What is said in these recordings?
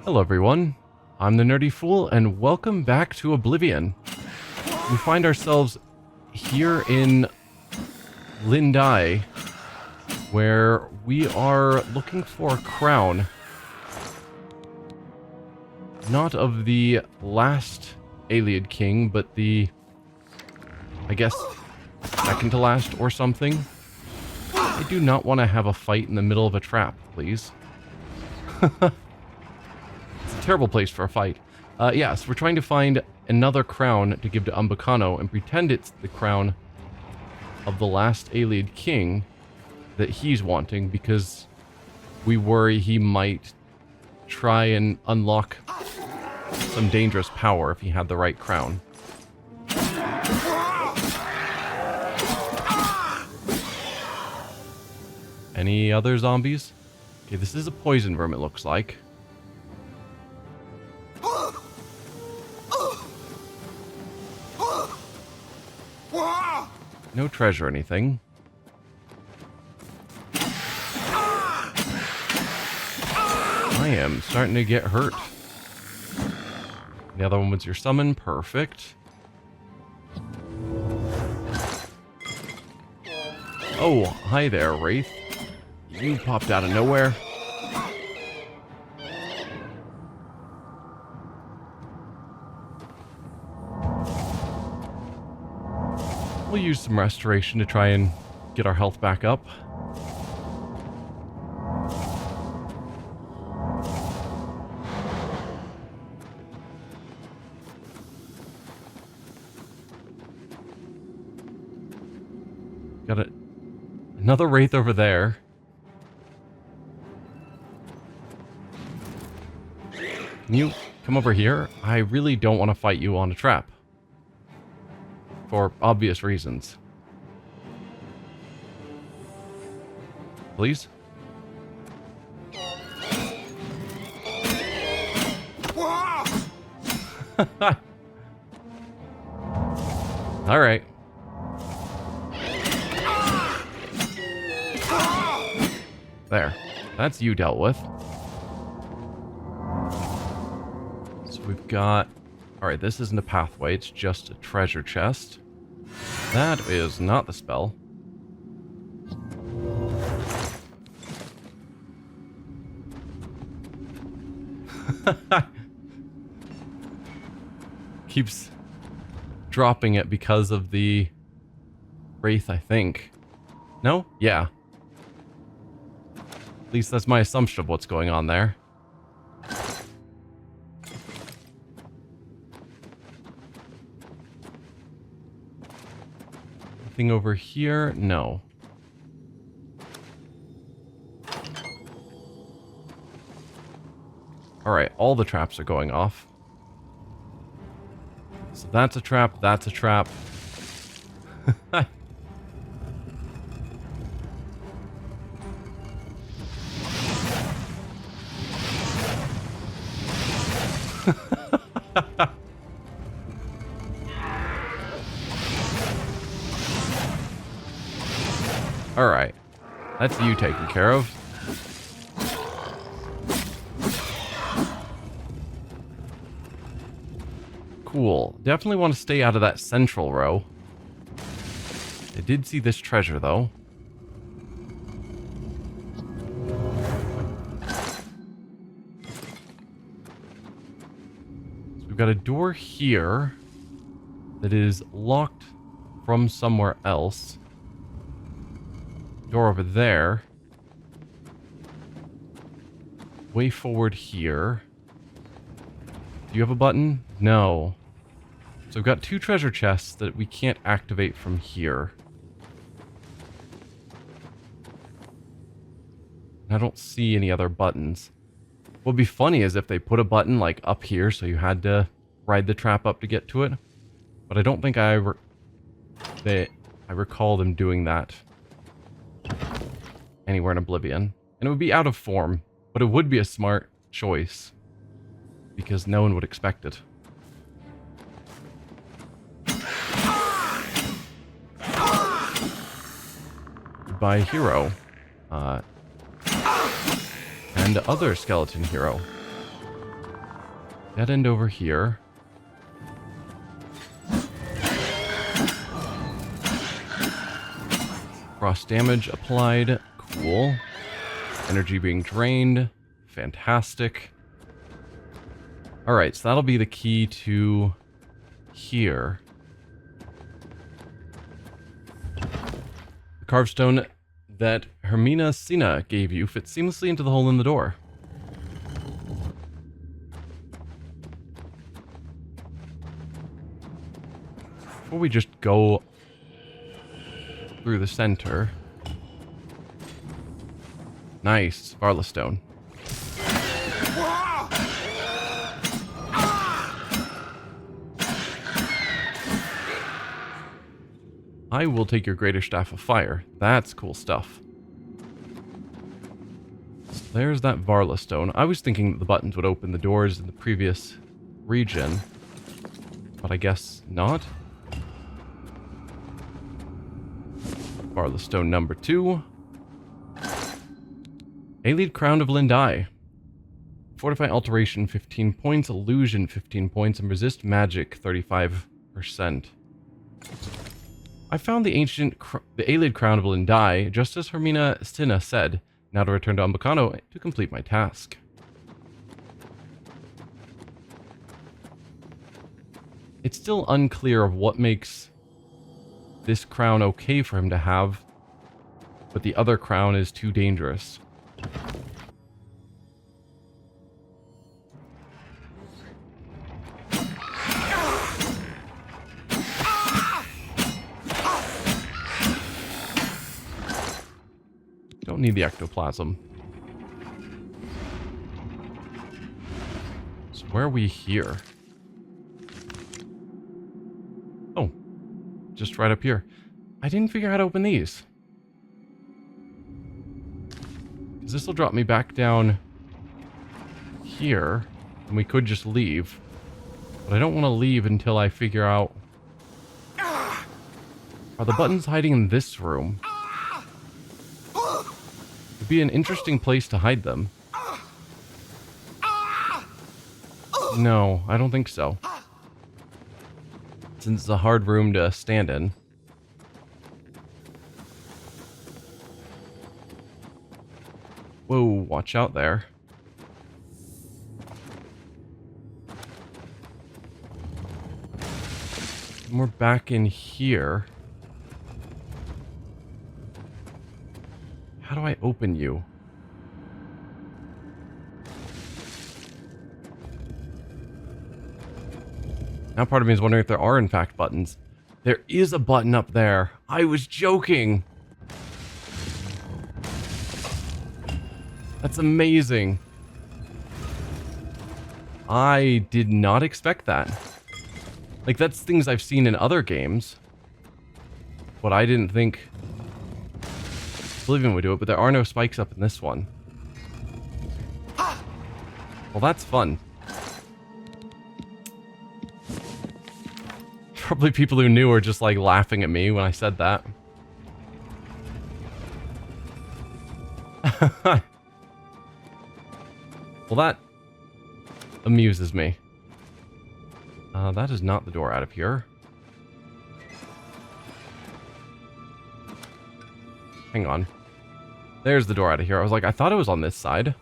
Hello everyone, I'm the Nerdy Fool and welcome back to Oblivion. We find ourselves here in Lindai, where we are looking for a crown. Not of the last Ayleid king, but the, I guess, second to last or something. I do not want to have a fight in the middle of a trap, please. It's a terrible place for a fight. Yes, we're trying to find another crown to give to Umbacano and pretend it's the crown of the last Ayleid king that he's wanting, because we worry he might try and unlock some dangerous power if he had the right crown. Any other zombies? Okay, this is a poison room, it looks like. No treasure or anything. I am starting to get hurt. The other one was your summon. Perfect. Oh, hi there, Wraith. You popped out of nowhere. We'll use some restoration to try and get our health back up. Got another Wraith over there. Can you come over here? I really don't want to fight you on a trap. For obvious reasons. Please? Alright. There. That's you dealt with. So we've got... Alright, this isn't a pathway, it's just a treasure chest. That is not the spell. Keeps dropping it because of the Wraith, I think. No? Yeah. At least that's my assumption of what's going on there. Anything over here? No. Alright, all the traps are going off. So that's a trap, that's a trap. Alright. That's you taken care of. Cool. Definitely want to stay out of that central row. I did see this treasure, though. So we've got a door here that is locked from somewhere else. Door over there. Way forward here. Do you have a button? No. So we've got two treasure chests that we can't activate from here. I don't see any other buttons. What would be funny is if they put a button like up here so you had to ride the trap up to get to it. But I don't think I recall them doing that anywhere in Oblivion. And it would be out of form, but it would be a smart choice because no one would expect it. Goodbye, hero. And other skeleton hero. Dead end over here. Cross damage applied. Cool. Energy being drained. Fantastic. Alright, so that'll be the key to here. The carved stone that Hermina Sina gave you fits seamlessly into the hole in the door. Before we just go through the center. Nice, Varla stone. I will take your greater staff of fire. That's cool stuff. So there's that Varla stone. I was thinking that the buttons would open the doors in the previous region, but I guess not. Varla stone number 2. Ayleid Crown of Lindai. Fortify Alteration 15 points, Illusion 15 points, and Resist Magic 35%. I found the Ayleid Crown of Lindai, just as Hermina Sina said. Now to return to Umbacano to complete my task. It's still unclear of what makes this crown okay for him to have, but the other crown is too dangerous. Don't need the ectoplasm. So where are we here? Oh, just right up here. I didn't figure out how to open these. Because this will drop me back down here, and we could just leave. But I don't want to leave until I figure out... Are the buttons hiding in this room? It'd be an interesting place to hide them. No, I don't think so. Since it's a hard room to stand in. Whoa, watch out there. And we're back in here. How do I open you? Now part of me is wondering if there are in fact buttons. There is a button up there. I was joking. That's amazing. I did not expect that. Like, that's things I've seen in other games. But I didn't think Oblivion would do it, but there are no spikes up in this one. Well, that's fun. Probably people who knew are just like laughing at me when I said that. Well, that amuses me. That is not the door out of here. Hang on. There's the door out of here. I was like, I thought it was on this side.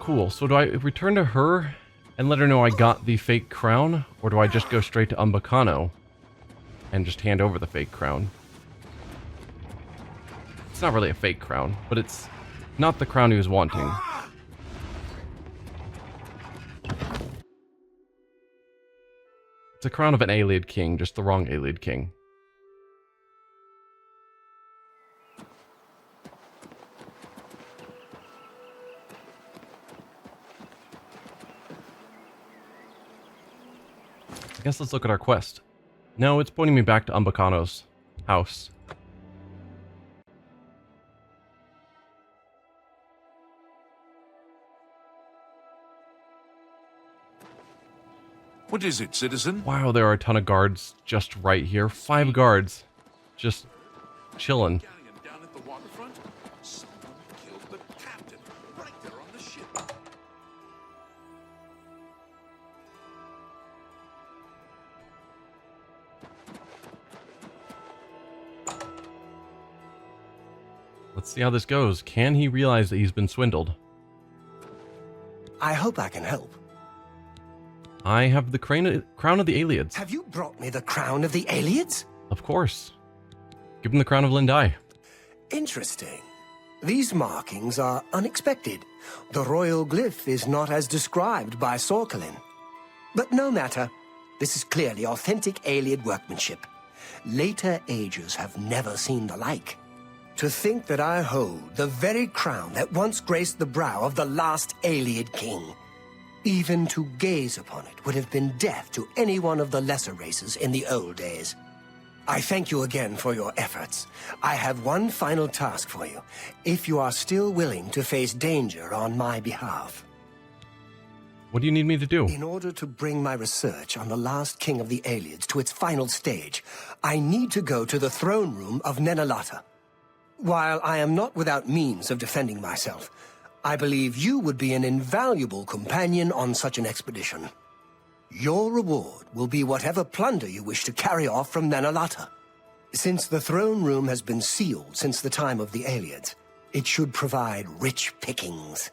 Cool. So do I return to her and let her know I got the fake crown? Or do I just go straight to Umbacano and just hand over the fake crown? It's not really a fake crown, but it's not the crown he was wanting. It's a crown of an Ayleid king, just the wrong Ayleid king. I guess let's look at our quest. No, it's pointing me back to Umbacano's house. What is it, citizen? Wow, there are a ton of guards just right here. 5 guards. Just chilling. Down at the waterfront? Someone killed the captain right there Let's see how this goes. Can he realize that he's been swindled? I hope I can help. I have the crown of the Ayleids. Have you brought me the crown of the Ayleids? Of course. Give him the crown of Lindai. Interesting. These markings are unexpected. The royal glyph is not as described by Sorkelin. But no matter. This is clearly authentic Ayleid workmanship. Later ages have never seen the like. To think that I hold the very crown that once graced the brow of the last Ayleid king. Even to gaze upon it would have been death to any one of the lesser races in the old days. I thank you again for your efforts. I have one final task for you, if you are still willing to face danger on my behalf. What do you need me to do? In order to bring my research on the last king of the Ayleids to its final stage, I need to go to the throne room of Nenalata. While I am not without means of defending myself, I believe you would be an invaluable companion on such an expedition. Your reward will be whatever plunder you wish to carry off from Nenalata. Since the throne room has been sealed since the time of the Ayleids, it should provide rich pickings.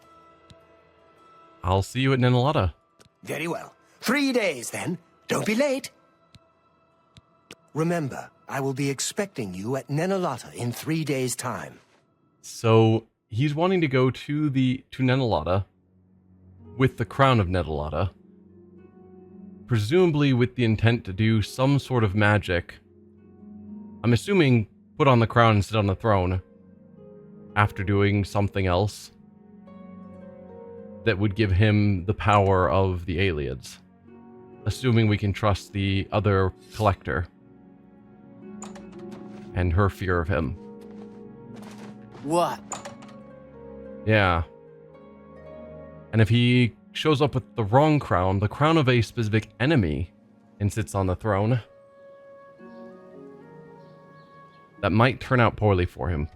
I'll see you at Nenalata. Very well. 3 days, then. Don't be late. Remember, I will be expecting you at Nenalata in 3 days' time. So, he's wanting to go to Nenalata with the crown of Nenalata, presumably with the intent to do some sort of magic. I'm assuming put on the crown and sit on the throne after doing something else that would give him the power of the Ayleids. Assuming we can trust the other collector and her fear of him. What? Yeah. And if he shows up with the wrong crown, the crown of a specific enemy, and sits on the throne, that might turn out poorly for him.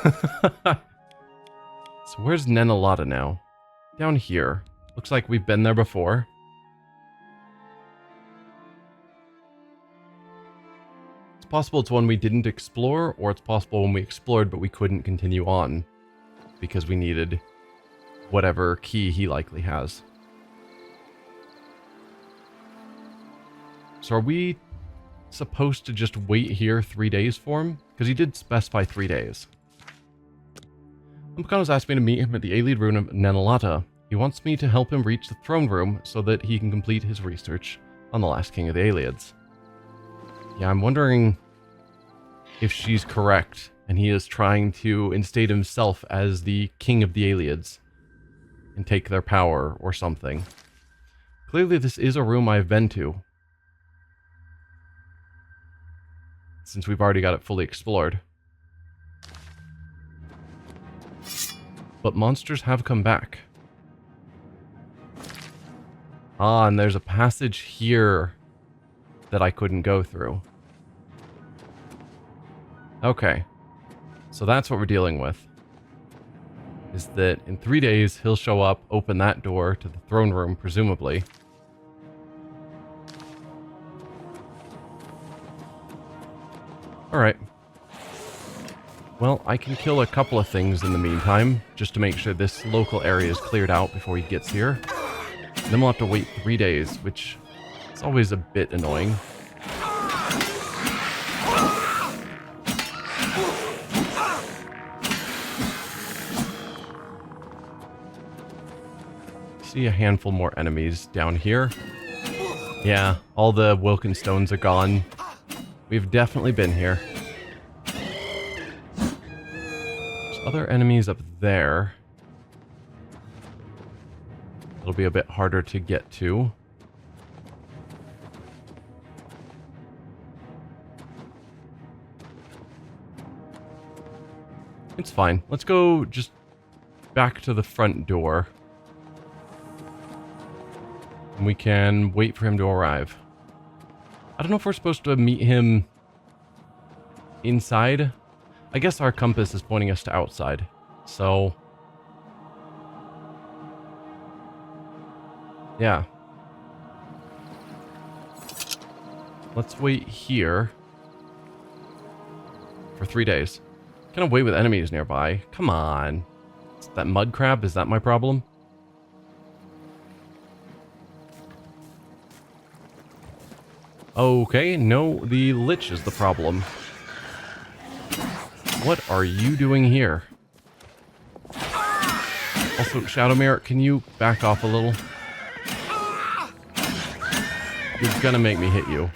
So where's Nenalata now? Down here. Looks like we've been there before. It's possible it's one we didn't explore, or it's possible when we explored but we couldn't continue on because we needed whatever key he likely has. So are we supposed to just wait here 3 days for him? Because he did specify 3 days. Umbakano's asked me to meet him at the Ayleid rune of Nenalata. He wants me to help him reach the throne room so that he can complete his research on the last king of the Ayleids. Yeah, I'm wondering if she's correct and he is trying to instate himself as the king of the Ayleids and take their power or something. Clearly this is a room I've been to, since we've already got it fully explored. But monsters have come back. Ah, and there's a passage here that I couldn't go through. Okay. So that's what we're dealing with. Is that in 3 days, he'll show up, open that door to the throne room, presumably. Alright. Well, I can kill a couple of things in the meantime, just to make sure this local area is cleared out before he gets here. And then we'll have to wait 3 days, which is always a bit annoying. See a handful more enemies down here. Yeah, all the Wilken stones are gone. We've definitely been here. There's other enemies up there. It'll be a bit harder to get to. It's fine. Let's go just back to the front door. And we can wait for him to arrive. I don't know if we're supposed to meet him inside. I guess our compass is pointing us to outside. So yeah. Let's wait here for 3 days. Can away with enemies nearby. Come on. Is that mud crab? Is that my problem? Okay, no, the lich is the problem. What are you doing here? Also, Shadowmere, can you back off a little? You're gonna make me hit you.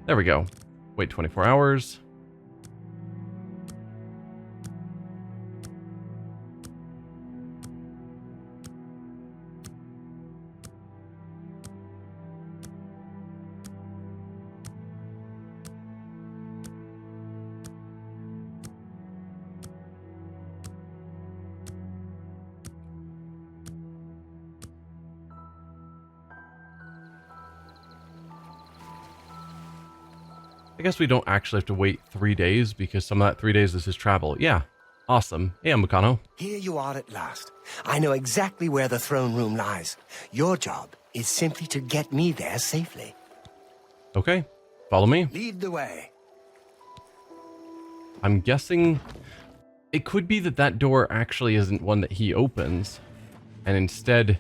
There we go. Wait 24 hours. I guess we don't actually have to wait 3 days because some of that 3 days is his travel. Yeah, awesome. Hey, Ambacano. Here you are at last. I know exactly where the throne room lies. Your job is simply to get me there safely. Okay, follow me. Lead the way. I'm guessing it could be that that door actually isn't one that he opens, and instead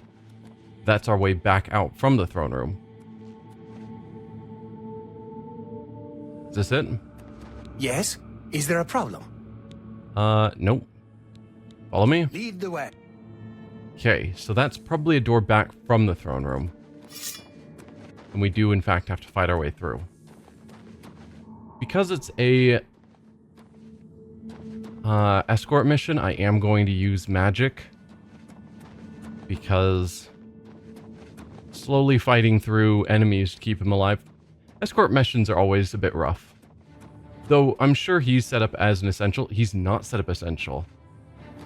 that's our way back out from the throne room. Is this it? Yes? Is there a problem? Nope. Follow me? Lead the way. Okay, so that's probably a door back from the throne room. And we do, in fact, have to fight our way through. Because it's a escort mission, I am going to use magic. Because slowly fighting through enemies to keep them alive. Escort missions are always a bit rough. Though I'm sure he's set up as an essential. He's not set up essential.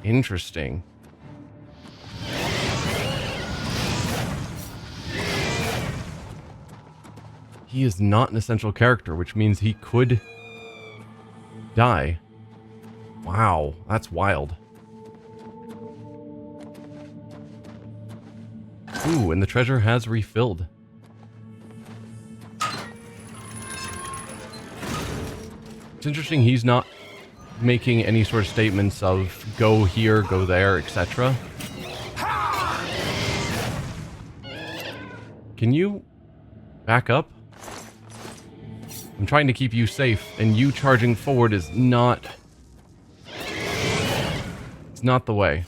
Interesting. He is not an essential character, which means he could die. Wow, that's wild. Ooh, and the treasure has refilled. It's interesting he's not making any sort of statements of go here, go there, etc. Can you back up? I'm trying to keep you safe, and you charging forward is not... It's not the way.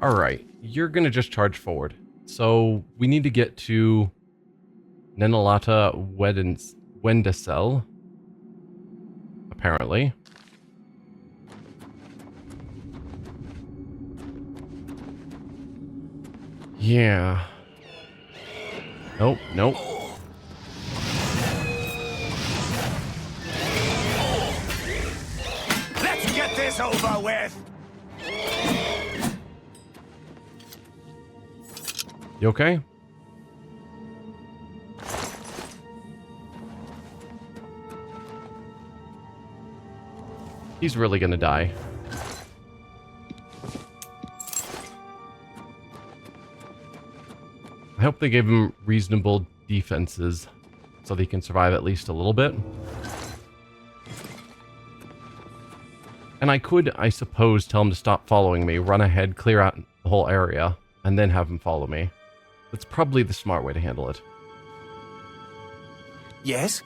Alright, you're gonna just charge forward. So, we need to get to Nenalata Wendicel, apparently. Yeah. Nope, nope. Let's get this over with! You okay? He's really gonna die. I hope they gave him reasonable defenses so that he can survive at least a little bit. And I could, I suppose, tell him to stop following me, run ahead, clear out the whole area, and then have him follow me. That's probably the smart way to handle it. Yes?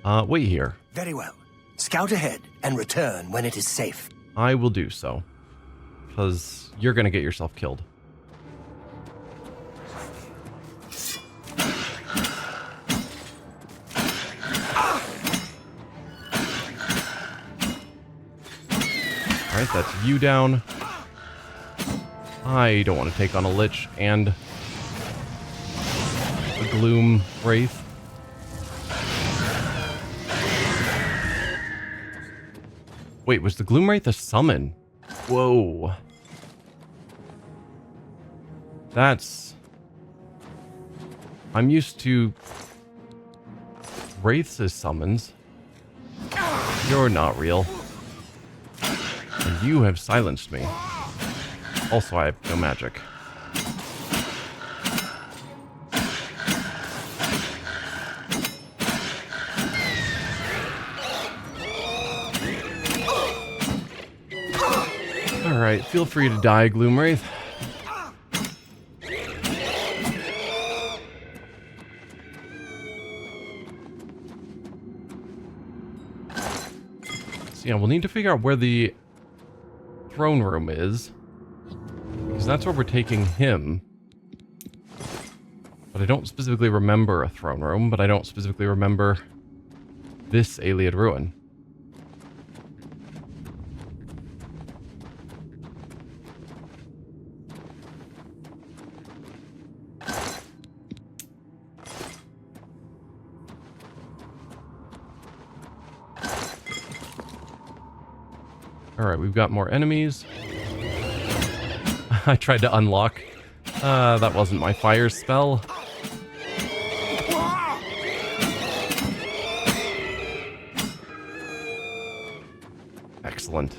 Wait here. Very well. Scout ahead and return when it is safe. I will do so. Because you're going to get yourself killed. Alright, that's you down. I don't want to take on a lich and a gloom wraith. Wait, was the gloom wraith a summon? Whoa. That's... I'm used to wraiths as summons. You're not real. And you have silenced me. Also, I have no magic. Alright, feel free to die, Gloomwraith. So yeah, we'll need to figure out where the throne room is. Because that's where we're taking him. But I don't specifically remember a throne room, but I don't specifically remember this Ayleid ruin. Alright, we've got more enemies. I tried to unlock. That wasn't my fire spell. Excellent.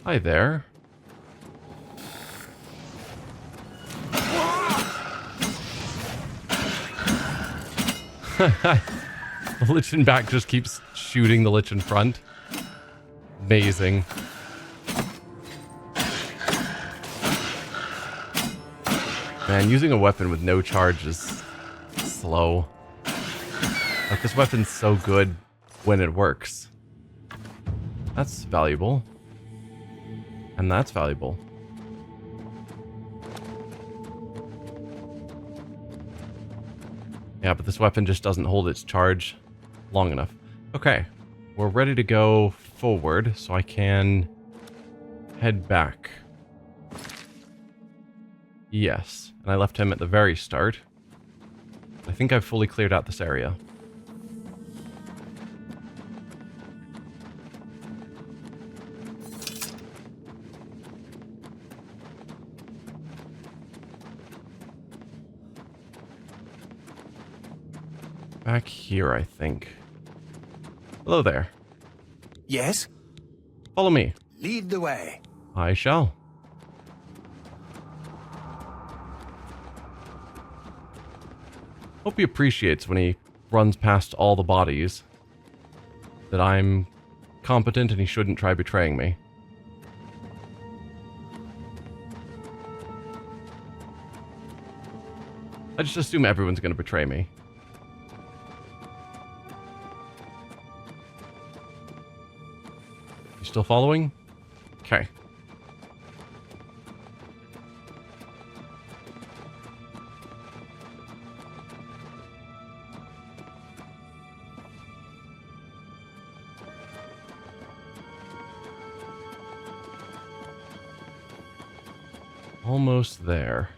Hi there. The Lich in back just keeps shooting the Lich in front. Amazing. Man, using a weapon with no charge is slow. Like, this weapon's so good when it works. That's valuable. And that's valuable. Yeah, but this weapon just doesn't hold its charge long enough. Okay, we're ready to go forward, so I can head back. Yes, and I left him at the very start. I think I've fully cleared out this area. Back here, I think. Hello there. Yes? Follow me. Lead the way. I shall. Hope he appreciates when he runs past all the bodies that I'm competent and he shouldn't try betraying me. I just assume everyone's going to betray me. You still following? Okay. Almost there.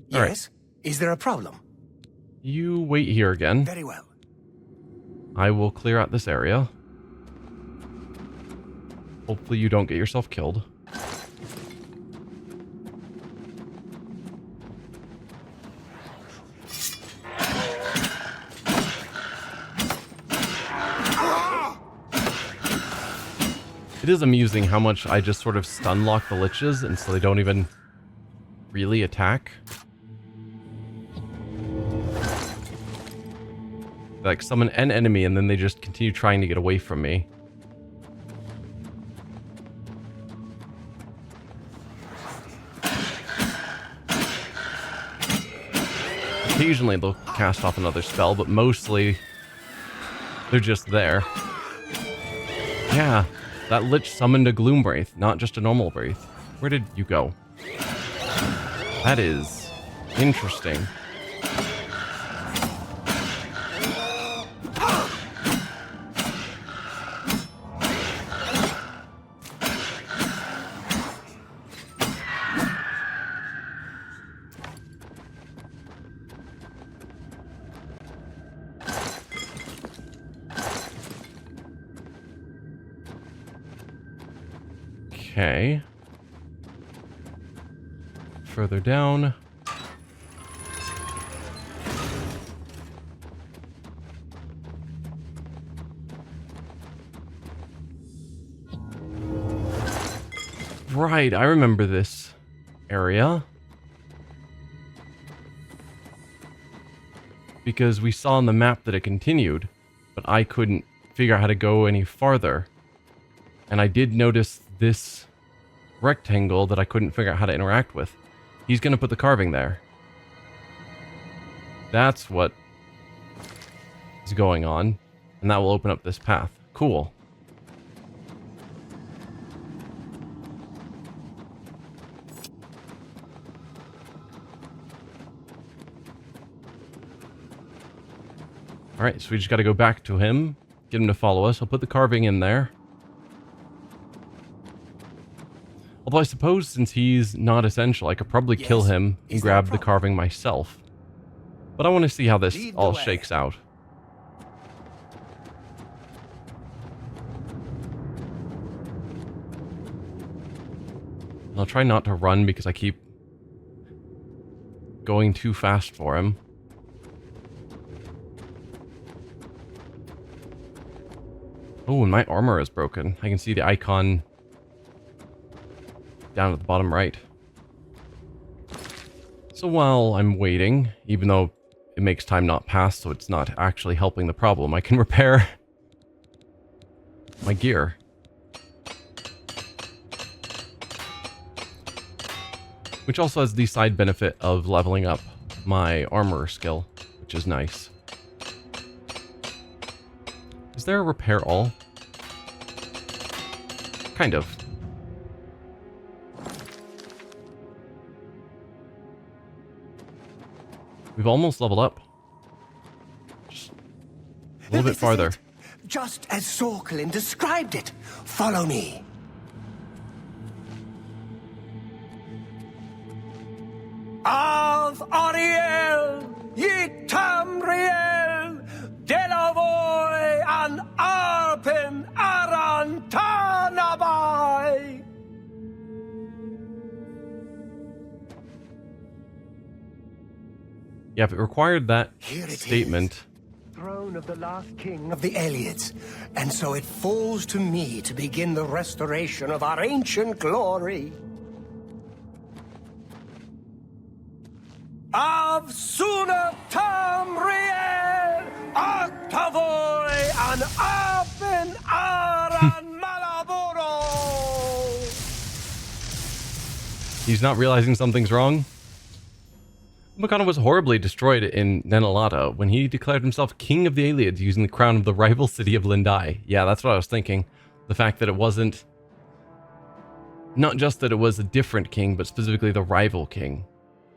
Yes? Is there a problem? You wait here again. Very well. I will clear out this area. Hopefully you don't get yourself killed. It is amusing how much I just sort of stun lock the liches and so they don't even really attack. Like, summon an enemy and then they just continue trying to get away from me. Occasionally they'll cast off another spell, but mostly they're just there. Yeah, that Lich summoned a Gloomwraith, not just a normal Wraith. Where did you go? That is interesting. Okay, further down. Right, I remember this area. Because we saw on the map that it continued, but I couldn't figure out how to go any farther. And I did notice this rectangle that I couldn't figure out how to interact with. He's going to put the carving there. That's what is going on. And that will open up this path. Cool. Alright, so we just got to go back to him, get him to follow us. I'll put the carving in there. Although I suppose since he's not essential, I could probably kill him and grab the carving myself. But I want to see how this all shakes out. I'll try not to run because I keep going too fast for him. Oh, and my armor is broken. I can see the icon down at the bottom right. So while I'm waiting, even though it makes time not pass, so it's not actually helping the problem, I can repair my gear. Which also has the side benefit of leveling up my armor skill, which is nice. Is there a repair all? Kind of. We've almost leveled up. Just a little bit farther. Just as Sorcerer described it. Follow me. Av Ariel, ye Tamriel, Delavoy and Arpen Arantanabai. Yeah, if it required that statement. Throne of the last king of the Ayleids, and so it falls to me to begin the restoration of our ancient glory. Av Suna Tamriel, Octavoy, and Arpen Aran Malaboro. He's not realizing something's wrong. Umbacano was horribly destroyed in Nenalata when he declared himself king of the Ayleids using the crown of the rival city of Lindai. Yeah, that's what I was thinking. The fact that it wasn't... Not just that it was a different king, but specifically the rival king.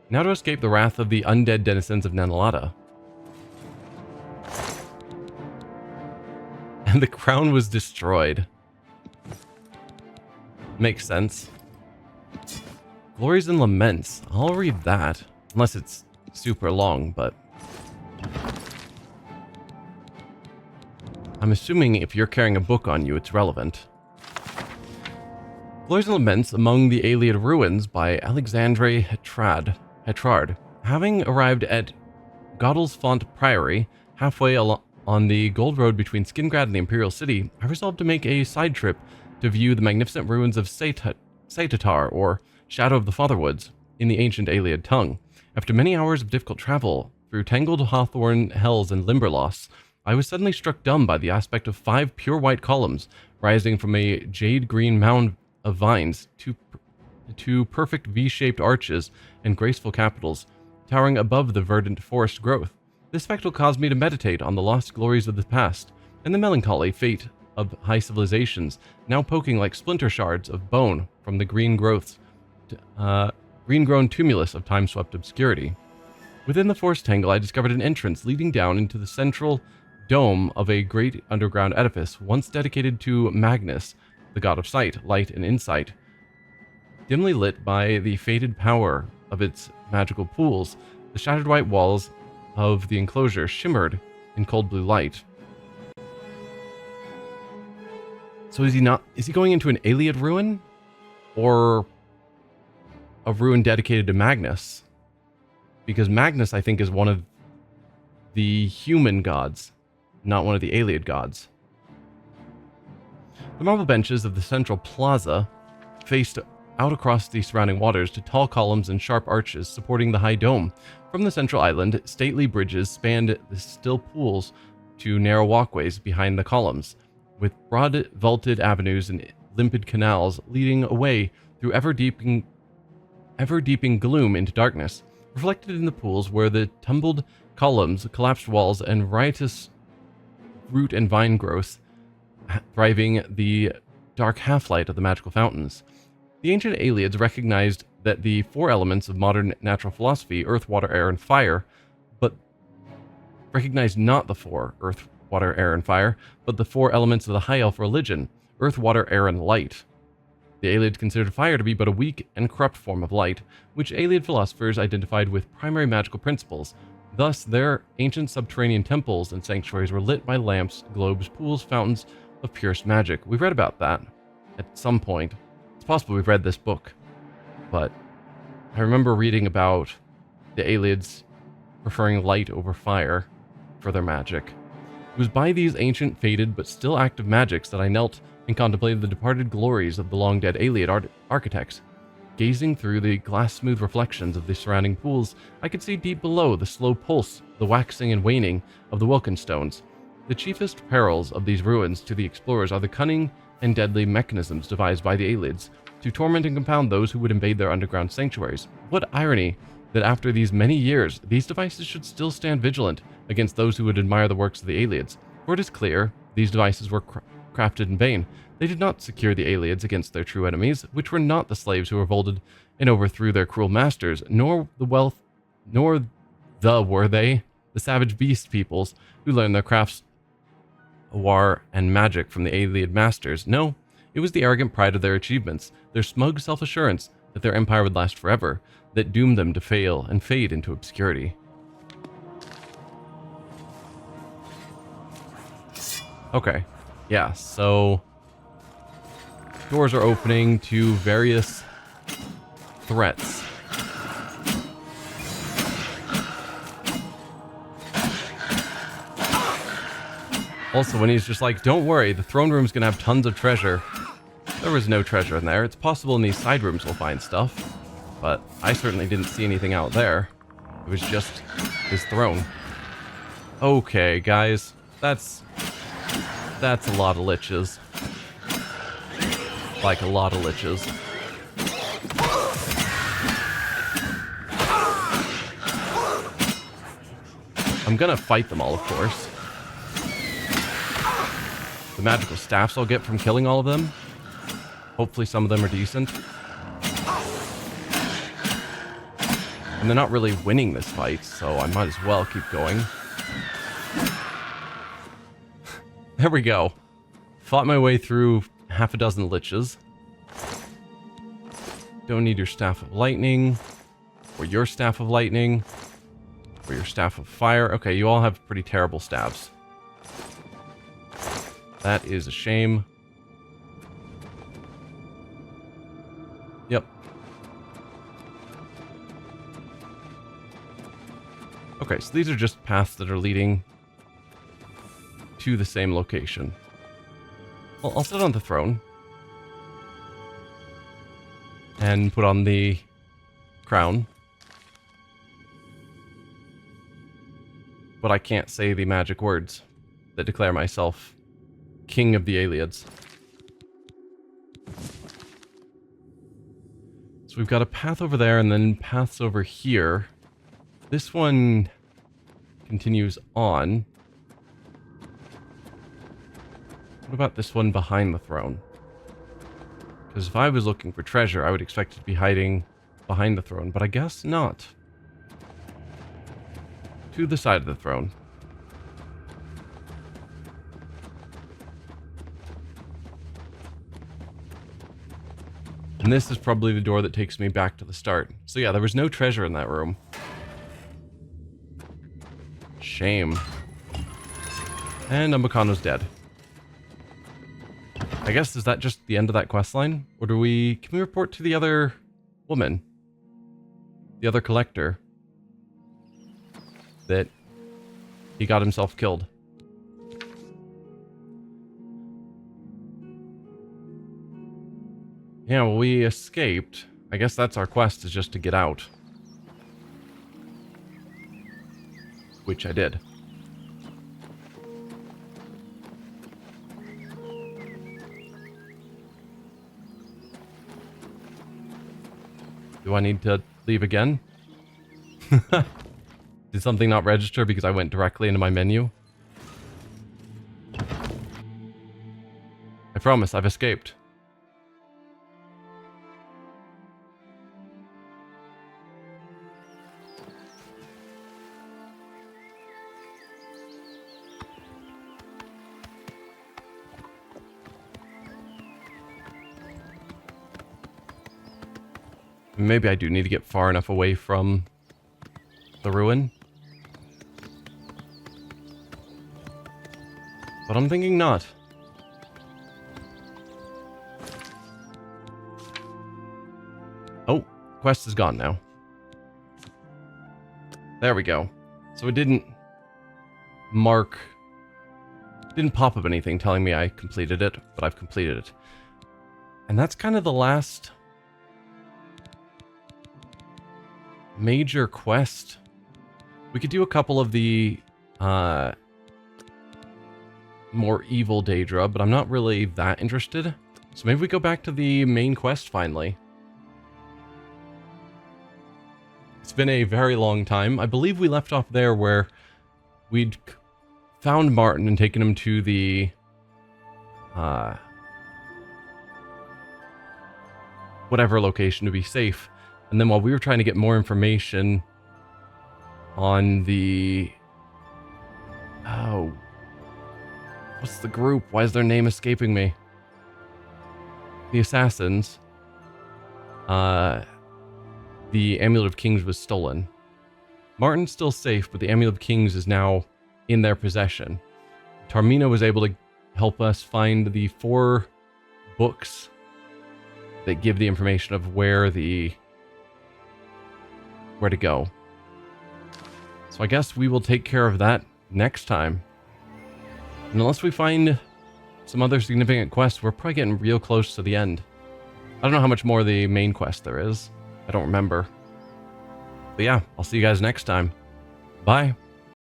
Now to escape the wrath of the undead denizens of Nenalata. And the crown was destroyed. Makes sense. Glories and Laments. I'll read that. Unless it's super long, but... I'm assuming if you're carrying a book on you, it's relevant. Glories and Laments among the Ayleid ruins by Alexandre Hetrard. Having arrived at Goddel's Font Priory, halfway on the gold road between Skingrad and the Imperial City, I resolved to make a side trip to view the magnificent ruins of Saitatar, or Shadow of the Fatherwoods, in the ancient Ayleid tongue. After many hours of difficult travel through tangled hawthorn hells and limberlosts, I was suddenly struck dumb by the aspect of 5 pure white columns rising from a jade-green mound of vines, two perfect V-shaped arches and graceful capitals, towering above the verdant forest growth. This spectacle caused me to meditate on the lost glories of the past, and the melancholy fate of high civilizations, now poking like splinter shards of bone from the green-grown tumulus of time-swept obscurity. Within the forest tangle, I discovered an entrance leading down into the central dome of a great underground edifice, once dedicated to Magnus, the god of sight, light, and insight. Dimly lit by the faded power of its magical pools, the shattered white walls of the enclosure shimmered in cold blue light. So is he going into an Ayleid ruin? Or a ruin dedicated to Magnus. Because Magnus, I think, is one of the human gods, not one of the Ayleid gods. The marble benches of the central plaza faced out across the surrounding waters to tall columns and sharp arches supporting the high dome. From the central island, stately bridges spanned the still pools to narrow walkways behind the columns, with broad vaulted avenues and limpid canals leading away through ever-deepening gloom into darkness. Reflected in the pools were the tumbled columns, collapsed walls, and riotous root and vine growth, thriving the dark half-light of the magical fountains. The ancient Ayleids recognized that the four elements of modern natural philosophy, earth, water, air, and fire, but recognized not the four, earth, water, air, and fire, but the four elements of the high elf religion, earth, water, air, and light. The Ayleids considered fire to be but a weak and corrupt form of light, which Ayleid philosophers identified with primary magical principles. Thus, their ancient subterranean temples and sanctuaries were lit by lamps, globes, pools, fountains of purest magic. We read about that at some point. It's possible we've read this book, but I remember reading about the Ayleids preferring light over fire for their magic. It was by these ancient, faded, but still active magics that I knelt and contemplated the departed glories of the long-dead Ayleid architects. Gazing through the glass-smooth reflections of the surrounding pools, I could see deep below the slow pulse, the waxing and waning of the Welkin stones. The chiefest perils of these ruins to the explorers are the cunning and deadly mechanisms devised by the Ayleids to torment and confound those who would invade their underground sanctuaries. What irony that after these many years, these devices should still stand vigilant against those who would admire the works of the Ayleids. For it is clear, these devices were crafted in vain. They did not secure the Ayleids against their true enemies, which were not the slaves who revolted and overthrew their cruel masters, nor were they the savage beast peoples who learned their crafts, war, and magic from the Ayleid masters. No, it was the arrogant pride of their achievements, their smug self-assurance that their empire would last forever, that doomed them to fail and fade into obscurity. Okay, yeah, so doors are opening to various threats. Also, when he's just like, don't worry, the throne room's gonna have tons of treasure. There was no treasure in there. It's possible in these side rooms we'll find stuff, but I certainly didn't see anything out there. It was just his throne. Okay, guys, that's a lot of liches. Like a lot of liches. I'm gonna fight them all, of course. The magical staffs I'll get from killing all of them. Hopefully some of them are decent. And they're not really winning this fight, so I might as well keep going. There we go. Fought my way through half a dozen liches. Don't need your staff of lightning, or your staff of lightning, or your staff of fire. Okay, you all have pretty terrible staves. That is a shame. Yep. Okay, so these are just paths that are leading to the same location. Well, I'll sit on the throne and put on the crown. But I can't say the magic words that declare myself King of the Ayleids. So we've got a path over there and then paths over here. This one continues on. What about this one behind the throne? Because if I was looking for treasure, I would expect it to be hiding behind the throne, but I guess not. To the side of the throne. And this is probably the door that takes me back to the start. So yeah, there was no treasure in that room. Shame. And Umbakano's dead. I guess, is that just the end of that quest line? Or can we report to the other woman? the other collector, that he got himself killed. Yeah, well, we escaped. I guess that's our quest, is just to get out. Which I did. Do I need to leave again? Did something not register because I went directly into my menu? I promise, I've escaped. Maybe I do need to get far enough away from the ruin. But I'm thinking not. Oh, quest is gone now. There we go. So it didn't pop up anything telling me I completed it, but I've completed it. And that's kind of the last major quest. We could do a couple of the more evil Daedra, but I'm not really that interested. So maybe we go back to the main quest finally. It's been a very long time. I believe we left off there where we'd found Martin and taken him to the whatever location to be safe. And then while we were trying to get more information on the... Oh. What's the group? Why is their name escaping me? The Assassins. The Amulet of Kings was stolen. Martin's still safe, but the Amulet of Kings is now in their possession. Tarmina was able to help us find the 4 books that give the information of where to go. So I guess we will take care of that next time. And unless we find some other significant quests, we're probably getting real close to the end. I don't know how much more of the main quest there is. I don't remember. But yeah, I'll see you guys next time. Bye.